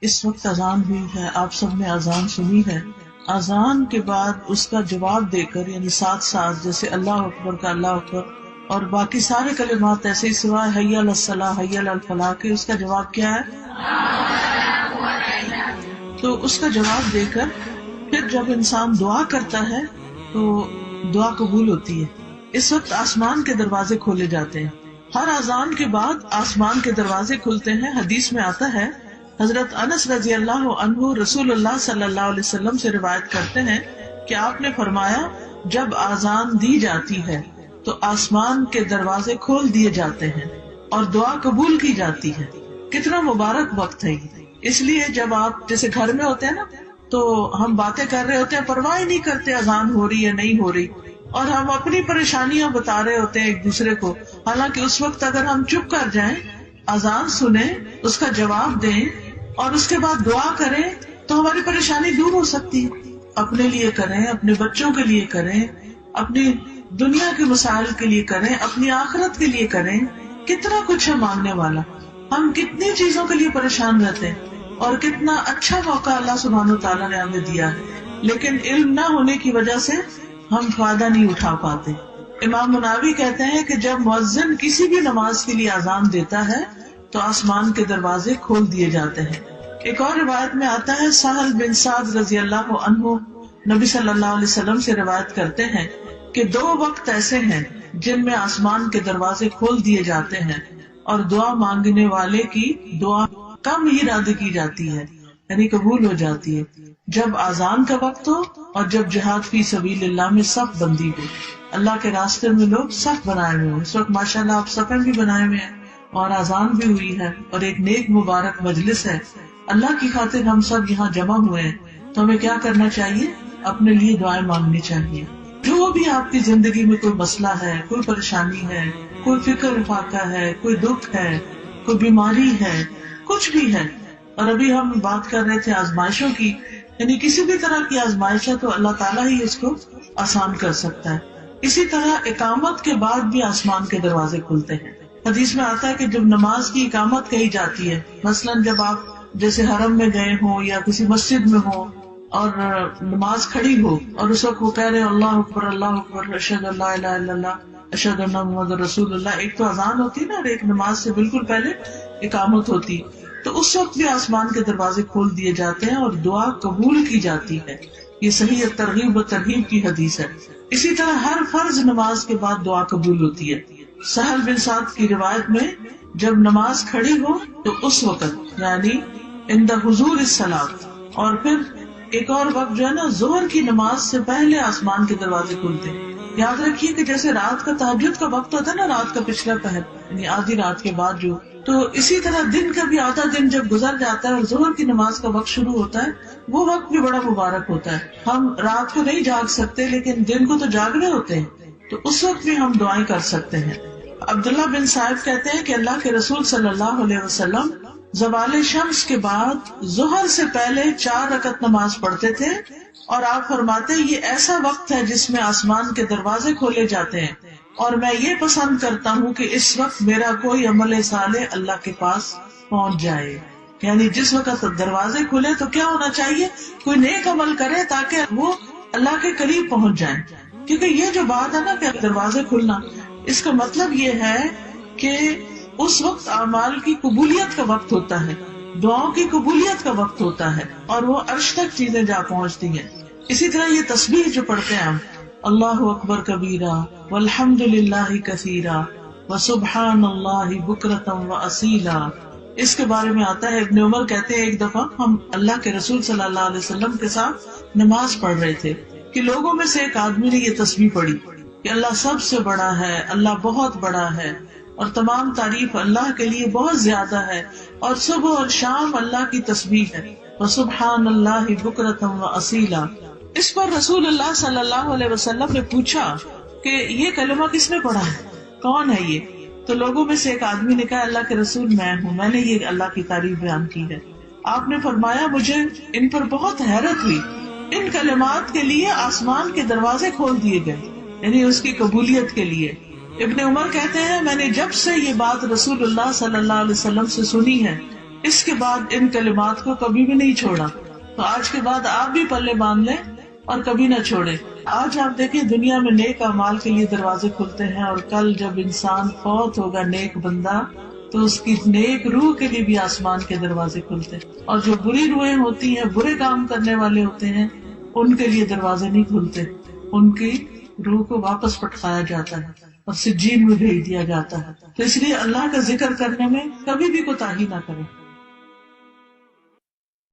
اس وقت اذان ہوئی ہے، آپ سب نے اذان سنی ہے. اذان کے بعد اس کا جواب دے کر، یعنی ساتھ ساتھ جیسے اللہ اکبر کا اللہ اکبر اور باقی سارے کلمات ایسے ہی سوائے حی علی الصلاح حی علی الفلاح کے، اس کا جواب کیا ہے؟ تو اس کا جواب دے کر پھر جب انسان دعا کرتا ہے تو دعا قبول ہوتی ہے. اس وقت آسمان کے دروازے کھولے جاتے ہیں. ہر اذان کے بعد آسمان کے دروازے کھلتے ہیں. حدیث میں آتا ہے، حضرت انس رضی اللہ عنہ رسول اللہ صلی اللہ علیہ وسلم سے روایت کرتے ہیں کہ آپ نے فرمایا، جب اذان دی جاتی ہے تو آسمان کے دروازے کھول دیے جاتے ہیں اور دعا قبول کی جاتی ہے. کتنا مبارک وقت ہے یہ. اس لیے جب آپ جیسے گھر میں ہوتے ہیں نا، تو ہم باتیں کر رہے ہوتے ہیں، پرواہ ہی نہیں کرتے اذان ہو رہی ہے نہیں ہو رہی، اور ہم اپنی پریشانیاں بتا رہے ہوتے ہیں ایک دوسرے کو. حالانکہ اس وقت اگر ہم چپ کر جائیں، اذان سنیں، اس کا جواب دیں اور اس کے بعد دعا کریں تو ہماری پریشانی دور ہو سکتی ہے. اپنے لیے کریں، اپنے بچوں کے لیے کریں، اپنی دنیا کے مسائل کے لیے کریں، اپنی آخرت کے لیے کریں. کتنا کچھ ہے مانگنے والا. ہم کتنی چیزوں کے لیے پریشان رہتے ہیں اور کتنا اچھا موقع اللہ سبحانہ وتعالیٰ نے ہمیں دیا ہے، لیکن علم نہ ہونے کی وجہ سے ہم فائدہ نہیں اٹھا پاتے. امام مناوی کہتے ہیں کہ جب مؤذن کسی بھی نماز کے لیے اذان دیتا ہے تو آسمان کے دروازے کھول دیے جاتے ہیں. ایک اور روایت میں آتا ہے، سہل بن سعد رضی اللہ عنہ نبی صلی اللہ علیہ وسلم سے روایت کرتے ہیں کہ 2 وقت ایسے ہیں جن میں آسمان کے دروازے کھول دیے جاتے ہیں اور دعا مانگنے والے کی دعا کم ہی رد کی جاتی ہے، یعنی قبول ہو جاتی ہے. جب اذان کا وقت ہو اور جب جہاد فی سبیل اللہ میں صف بندی ہو. اللہ کے راستے میں لوگ صف بنائے ہوئے ہیں. اس وقت ماشاءاللہ آپ صفیں بھی بنائے ہوئے ہیں اور اذان بھی ہوئی ہے اور ایک نیک مبارک مجلس ہے. اللہ کی خاطر ہم سب یہاں جمع ہوئے ہیں تو ہمیں کیا کرنا چاہیے؟ اپنے لیے دعائیں مانگنی چاہیے. جو بھی آپ کی زندگی میں کوئی مسئلہ ہے، کوئی پریشانی ہے، کوئی فکر فاقہ ہے، کوئی دکھ ہے، کوئی بیماری ہے، کچھ بھی ہے. اور ابھی ہم بات کر رہے تھے آزمائشوں کی، یعنی کسی بھی طرح کی آزمائش ہے تو اللہ تعالیٰ ہی اس کو آسان کر سکتا ہے. اسی طرح اقامت کے بعد بھی آسمان کے دروازے کھلتے ہیں. حدیث میں آتا ہے کہ جب نماز کی اقامت کہی جاتی ہے، مثلاً جب آپ جیسے حرم میں گئے ہوں یا کسی مسجد میں ہوں اور نماز کھڑی ہو اور اس وقت وہ کہہ رہے اللہ اکبر اللہ اکبر اشہد ان لا الہ الا اللہ اشہد ان محمد رسول اللہ. ایک تو اذان ہوتی ہے نا اور ایک نماز سے بالکل پہلے اقامت ہوتی، تو اس وقت بھی آسمان کے دروازے کھول دیے جاتے ہیں اور دعا قبول کی جاتی ہے. یہ صحیح ترغیب و ترہیب کی حدیث ہے. اسی طرح ہر فرض نماز کے بعد دعا قبول ہوتی ہے. سہل بن سعد کی روایت میں جب نماز کھڑی ہو تو اس وقت، یعنی عند حضور الصلاۃ، اور پھر ایک اور وقت جو ہے نا ظہر کی نماز سے پہلے آسمان کے دروازے کھلتے ہیں. یاد رکھیے کہ جیسے رات کا تہجد کا وقت ہوتا ہے نا، رات کا پچھلا پہر یعنی آدھی رات کے بعد جو، تو اسی طرح دن کا بھی آدھا دن جب گزر جاتا ہے اور ظہر کی نماز کا وقت شروع ہوتا ہے، وہ وقت بھی بڑا مبارک ہوتا ہے. ہم رات کو نہیں جاگ سکتے لیکن دن کو تو جاگنے ہوتے ہیں، تو اس وقت بھی ہم دعائیں کر سکتے ہیں. عبداللہ بن صائب کہتے ہیں کہ اللہ کے رسول صلی اللہ علیہ وسلم زوال شمس کے بعد ظہر سے پہلے 4 رکعت نماز پڑھتے تھے اور آپ فرماتے یہ ایسا وقت ہے جس میں آسمان کے دروازے کھولے جاتے ہیں اور میں یہ پسند کرتا ہوں کہ اس وقت میرا کوئی عمل صالح اللہ کے پاس پہنچ جائے. یعنی جس وقت دروازے کھلے تو کیا ہونا چاہیے؟ کوئی نیک عمل کرے تاکہ وہ اللہ کے قریب پہنچ جائیں. کیونکہ یہ جو بات ہے نا کہ دروازے کھلنا، اس کا مطلب یہ ہے کہ اس وقت اعمال کی قبولیت کا وقت ہوتا ہے، دعاؤں کی قبولیت کا وقت ہوتا ہے اور وہ عرش تک چیزیں جا پہنچتی ہیں. اسی طرح یہ تسبیح جو پڑھتے ہیں ہم، اللہ اکبر کبیرہ والحمد للہ کثیرہ وسبحان اللہ بکرۃ واصیلا، اس کے بارے میں آتا ہے، ابن عمر کہتے ہیں ایک دفعہ ہم اللہ کے رسول صلی اللہ علیہ وسلم کے ساتھ نماز پڑھ رہے تھے کہ لوگوں میں سے ایک آدمی نے یہ تسبیح پڑھی کہ اللہ سب سے بڑا ہے، اللہ بہت بڑا ہے اور تمام تعریف اللہ کے لیے بہت زیادہ ہے اور صبح اور شام اللہ کی تسبیح ہے، وسبحان اللہ بکرۃ واصیلا. اس پر رسول اللہ صلی اللہ علیہ وسلم نے پوچھا کہ یہ کلمہ کس نے پڑھا ہے، کون ہے یہ؟ تو لوگوں میں سے ایک آدمی نے کہا اللہ کے رسول میں ہوں، میں نے یہ اللہ کی تعریف بیان کی ہے. آپ نے فرمایا مجھے ان پر بہت حیرت ہوئی، ان کلمات کے لیے آسمان کے دروازے کھول دیے گئے، یعنی اس کی قبولیت کے لیے. ابن عمر کہتے ہیں میں نے جب سے یہ بات رسول اللہ صلی اللہ علیہ وسلم سے سنی ہے اس کے بعد ان کلمات کو کبھی بھی نہیں چھوڑا. تو آج کے بعد آپ بھی پلے باندھ لیں اور کبھی نہ چھوڑے. آج آپ دیکھیں دنیا میں نیک اعمال کے لیے دروازے کھلتے ہیں، اور کل جب انسان فوت ہوگا نیک بندہ تو اس کی نیک روح کے لیے بھی آسمان کے دروازے کھلتے ہیں، اور جو بری روحیں ہوتی ہیں، برے کام کرنے والے ہوتے ہیں، ان کے لیے دروازے نہیں کھلتے. ان کی روح کو واپس پٹکایا جاتا ہے اور سجین میں بھیج دیا جاتا ہے. تو اس لیے اللہ کا ذکر کرنے میں کبھی بھی کوتاہی نہ کریں.